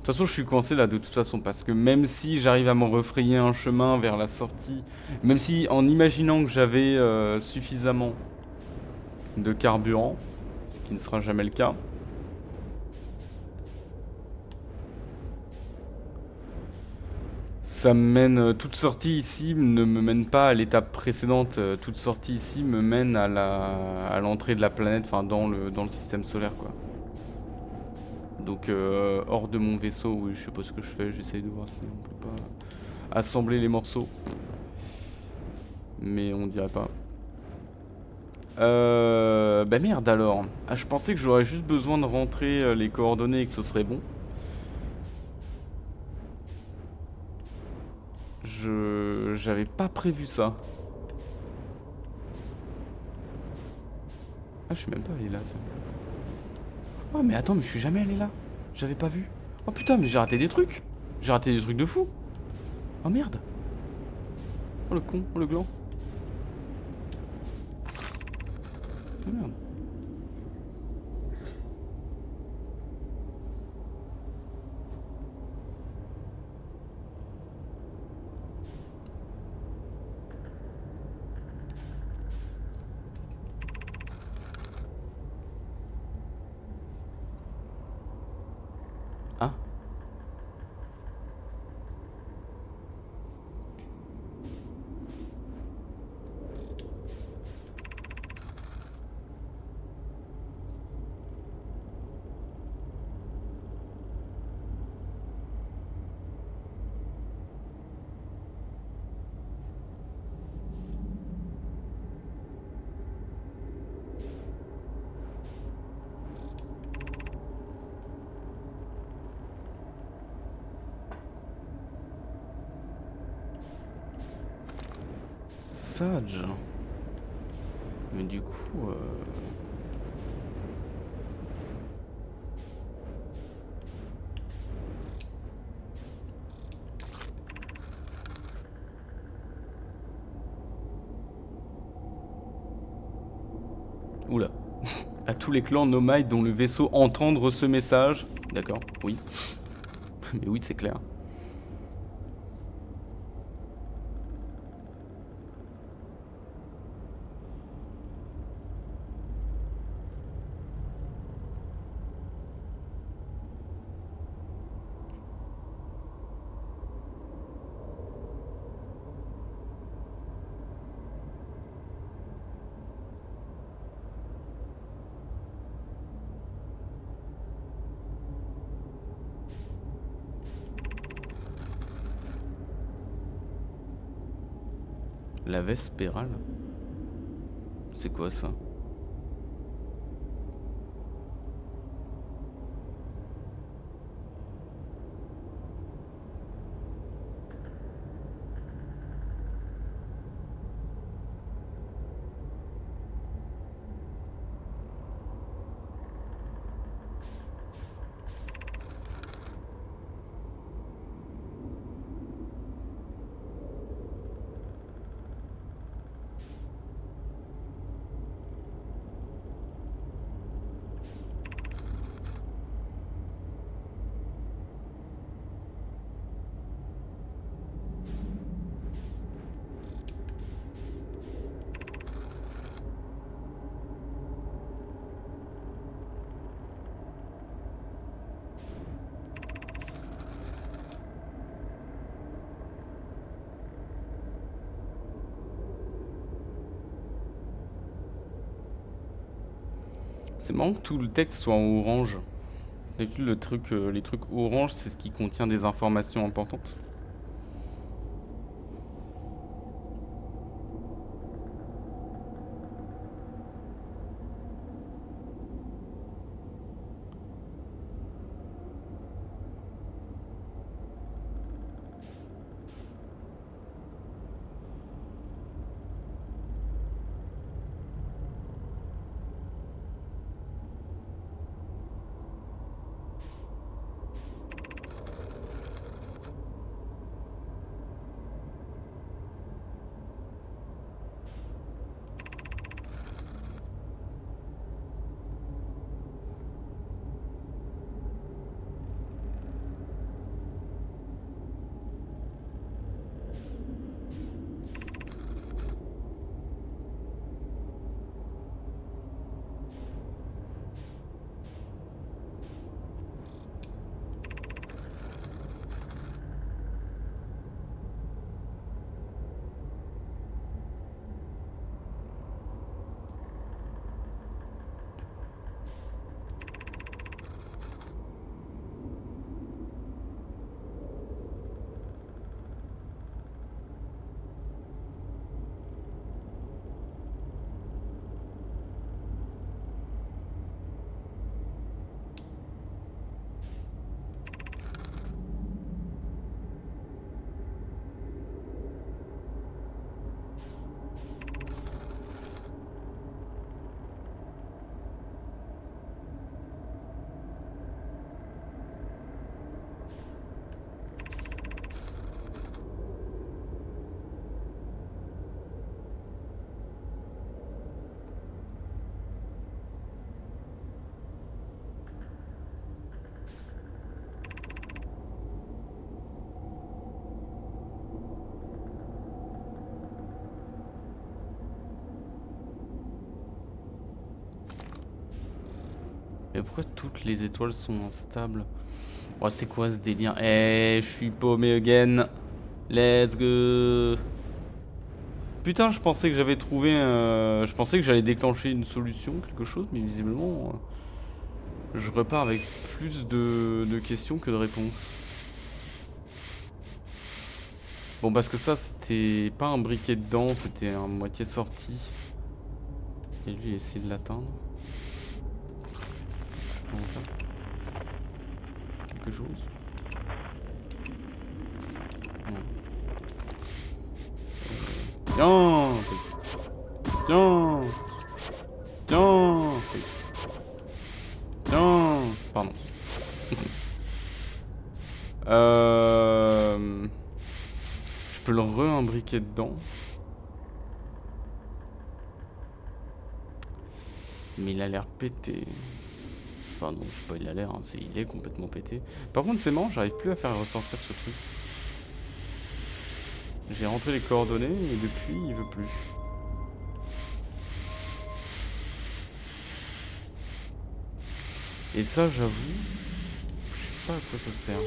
toute façon, je suis coincé là de toute façon, parce que même si j'arrive à m'en refrayer un chemin vers la sortie, même si en imaginant que j'avais suffisamment de carburant, ce qui ne sera jamais le cas, ça me mène... toute sortie ici ne me mène pas à l'étape précédente, toute sortie ici me mène à l'entrée de la planète, enfin dans le système solaire, quoi. Donc hors de mon vaisseau, oui, je sais pas ce que je fais, j'essaye de voir si on peut pas assembler les morceaux. Mais on dirait pas. Bah merde alors. Ah, je pensais que j'aurais juste besoin de rentrer les coordonnées et que ce serait bon. J'avais pas prévu ça. Ah, je suis même pas allé là, tiens. Oh mais attends, mais je suis jamais allé là. J'avais pas vu. Oh putain, mais j'ai raté des trucs. J'ai raté des trucs de fou. Oh merde. Oh le con, oh le gland. Oh merde. Ah. Sage. Mais du coup... Oula. À tous les clans nomades dont le vaisseau entendre ce message. D'accord, oui. Mais oui, c'est clair. La Vespérale. C'est quoi ça? C'est marrant que tout le texte soit en orange. D'habitude, les trucs orange, c'est ce qui contient des informations importantes. Mais pourquoi toutes les étoiles sont instables? Oh, c'est quoi ce délire? Eh, je suis paumé again. Let's go. Putain, je pensais que j'avais trouvé je pensais que j'allais déclencher une solution, quelque chose, mais visiblement, je repars avec plus de questions que de réponses. Bon, parce que ça, c'était pas un briquet dedans, c'était un moitié sorti. Et lui, il essaie de l'atteindre. Je peux en faire quelque chose? Non. Tiens. Tiens. Tiens. Tiens. Pardon. Je peux le re-imbriquer dedans. Mais il a l'air pété. Enfin non, je sais pas, il a l'air, hein, il est complètement pété. Par contre c'est marrant, j'arrive plus à faire ressortir ce truc. J'ai rentré les coordonnées et depuis il veut plus. Et ça j'avoue, je sais pas à quoi ça sert.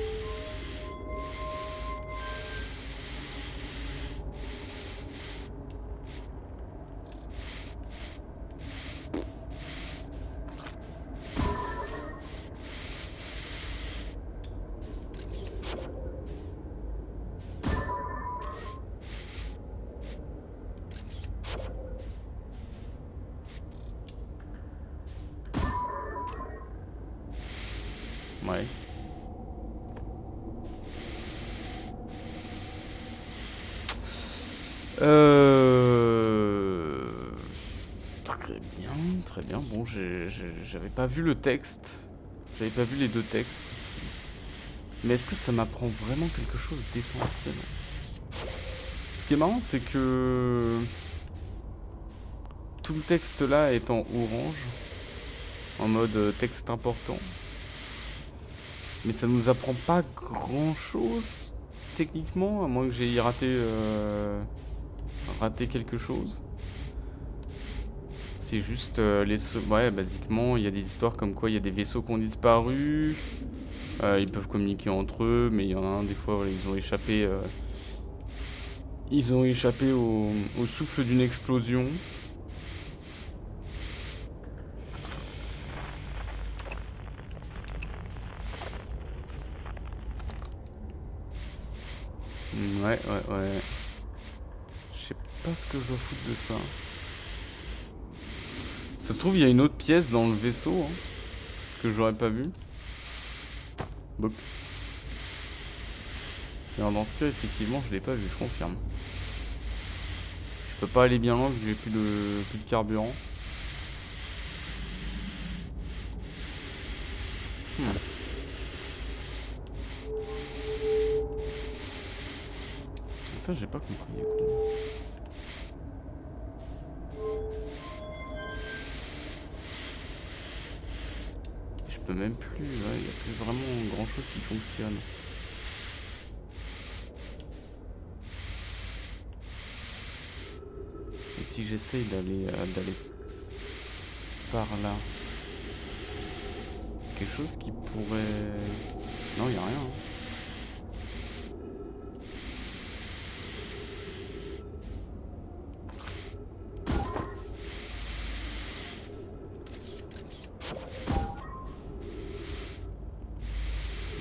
Ouais. Très bien, très bien. Bon, j'avais pas vu le texte. J'avais pas vu les deux textes ici. Mais est-ce que ça m'apprend vraiment quelque chose d'essentiel? Ce qui est marrant, c'est que tout le texte là est en orange, en mode texte important. Mais ça nous apprend pas grand chose, techniquement, à moins que j'ai raté quelque chose. C'est juste ouais, basiquement, il y a des histoires comme quoi il y a des vaisseaux qui ont disparu. Ils peuvent communiquer entre eux, mais il y en a un, des fois, voilà, ils ont échappé. Ils ont échappé au souffle d'une explosion. Ouais. Je sais pas ce que je dois foutre de ça. Ça se trouve, il y a une autre pièce dans le vaisseau, hein, que j'aurais pas vu. Bon. Alors dans ce cas, effectivement, je l'ai pas vu, je confirme. Je peux pas aller bien loin vu que j'ai plus de carburant. Ça, j'ai pas compris du coup. Je peux même plus, ouais, y a plus vraiment grand chose qui fonctionne. Et si j'essaye d'aller par là, quelque chose qui pourrait... Non, y a rien.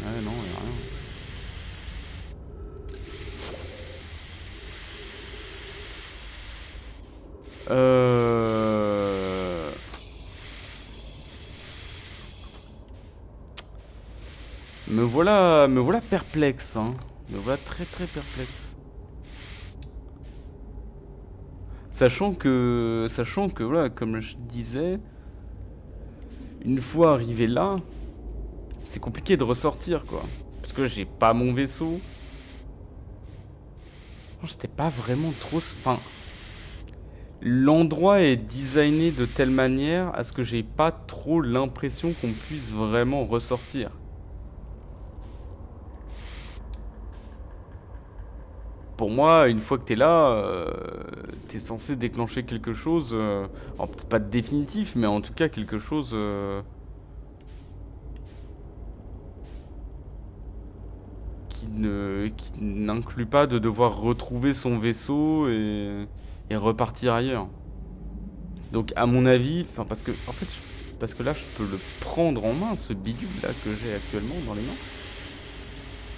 Ouais, non, y a rien. Me voilà perplexe, hein. Me voilà très perplexe. Sachant que voilà, comme je disais, une fois arrivé là, c'est compliqué de ressortir quoi. Parce que j'ai pas mon vaisseau. C'était pas vraiment trop... Enfin, l'endroit est designé de telle manière à ce que j'ai pas trop l'impression qu'on puisse vraiment ressortir. Pour moi, une fois que t'es là, t'es censé déclencher quelque chose, alors peut-être pas de définitif, mais en tout cas quelque chose qui n'inclut pas de devoir retrouver son vaisseau et repartir ailleurs. Donc à mon avis, enfin parce que en fait, parce que là je peux le prendre en main, ce bidule là que j'ai actuellement dans les mains.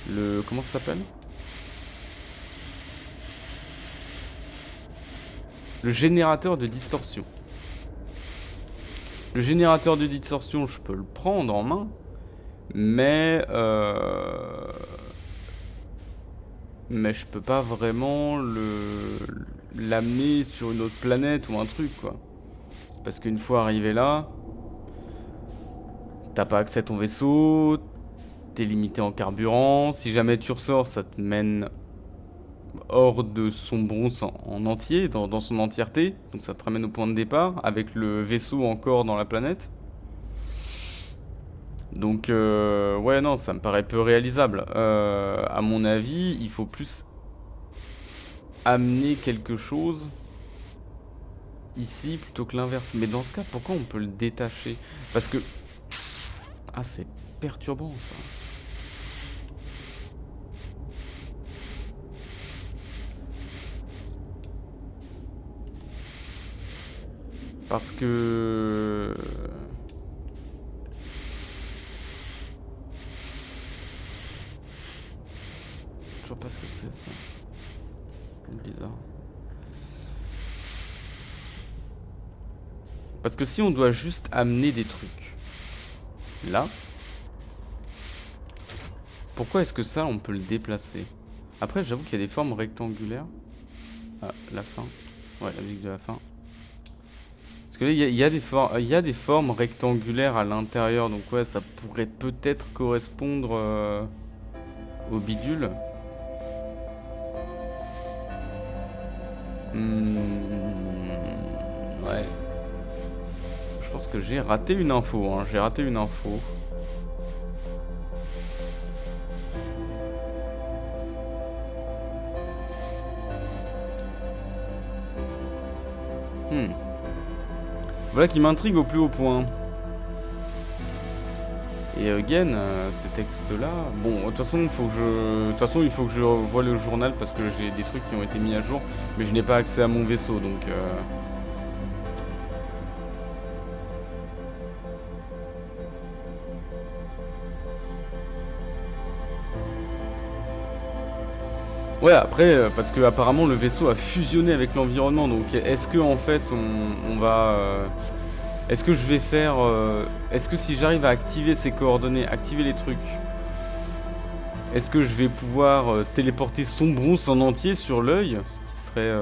Le comment ça s'appelle? Le générateur de distorsion. Le générateur de distorsion, je peux le prendre en main, mais je peux pas vraiment l'amener sur une autre planète ou un truc quoi. Parce qu'une fois arrivé là, t'as pas accès à ton vaisseau, t'es limité en carburant. Si jamais tu ressors, ça te mène hors de son bronze en entier, dans son entièreté. Donc ça te ramène au point de départ, avec le vaisseau encore dans la planète. Donc ouais non, ça me paraît peu réalisable. À mon avis, il faut plus amener quelque chose ici plutôt que l'inverse. Mais dans ce cas, pourquoi on peut le détacher? Parce que... Ah, c'est perturbant ça. Parce que... Je vois pas ce que c'est ça. Bizarre. Parce que si on doit juste amener des trucs là, pourquoi est-ce que ça on peut le déplacer? Après j'avoue qu'il y a des formes rectangulaires. Ah, la fin. Ouais, la musique de la fin. Parce que là il y a des formes rectangulaires à l'intérieur, donc ouais ça pourrait peut-être correspondre au bidule. Ouais. Je pense que j'ai raté une info, hein. J'ai raté une info. Voilà qui m'intrigue au plus haut point. Et again, ces textes-là... Bon, de toute façon, il faut que je revoie le journal parce que j'ai des trucs qui ont été mis à jour, mais je n'ai pas accès à mon vaisseau, donc... Ouais, après, parce que apparemment le vaisseau a fusionné avec l'environnement, donc est-ce que en fait on va... Est-ce que je vais faire... Est-ce que si j'arrive à activer ces coordonnées, activer les trucs, est-ce que je vais pouvoir téléporter son bronze en entier sur l'œil? Ce qui serait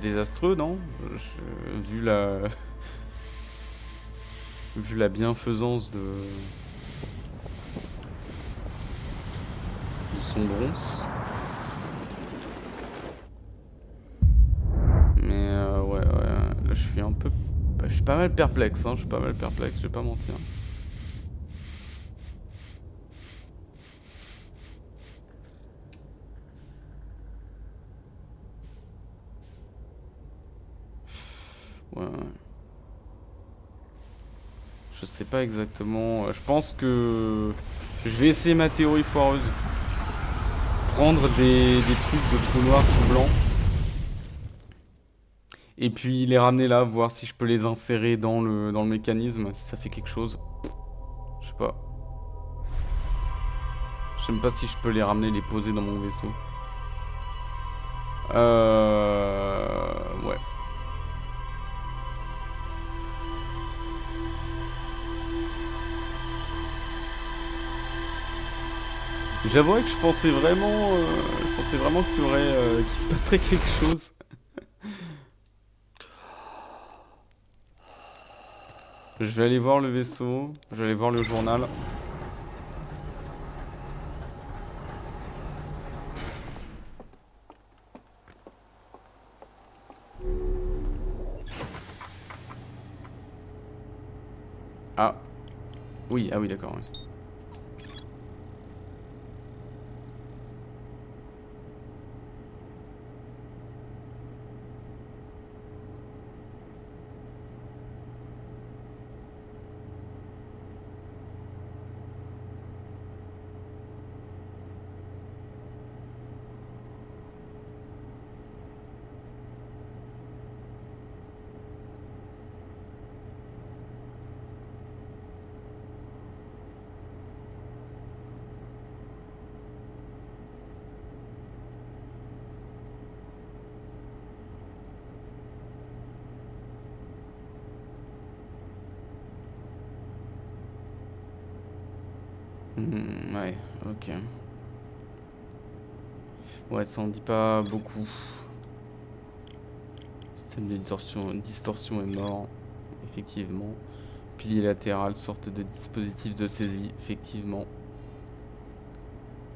désastreux, non? Vu la... vu la bienfaisance de son bronze. Mais ouais, là je suis un peu... Bah, je suis pas mal perplexe, hein, je suis pas mal perplexe, je vais pas mentir. Ouais. Je sais pas exactement. Je pense que je vais essayer ma théorie foireuse. Prendre des trucs de trou noir tout blanc. Et puis les ramener là, voir si je peux les insérer dans le mécanisme, si ça fait quelque chose. Je sais pas. Je sais même pas si je peux les ramener, les poser dans mon vaisseau. Ouais. J'avouerais que je pensais vraiment qu'il y aurait, qu'il se passerait quelque chose. Je vais aller voir le vaisseau, je vais aller voir le journal. Ah. Oui, ah oui, d'accord. Ouais. Ouais, ok. Ouais, ça en dit pas beaucoup. Système de distorsion est mort, effectivement. Pilier latéral, sorte de dispositif de saisie, effectivement.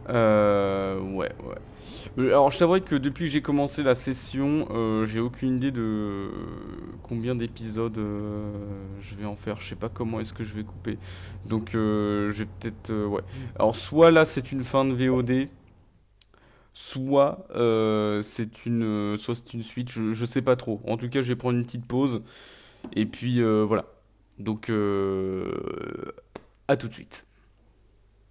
Ouais. Alors, je t'avoue que depuis que j'ai commencé la session, j'ai aucune idée de combien d'épisodes je vais en faire. Je sais pas comment est-ce que je vais couper. Donc, je vais peut-être. Ouais. Alors, soit là, c'est une fin de VOD, soit c'est une suite. Je sais pas trop. En tout cas, je vais prendre une petite pause. Et puis, voilà. Donc, à tout de suite.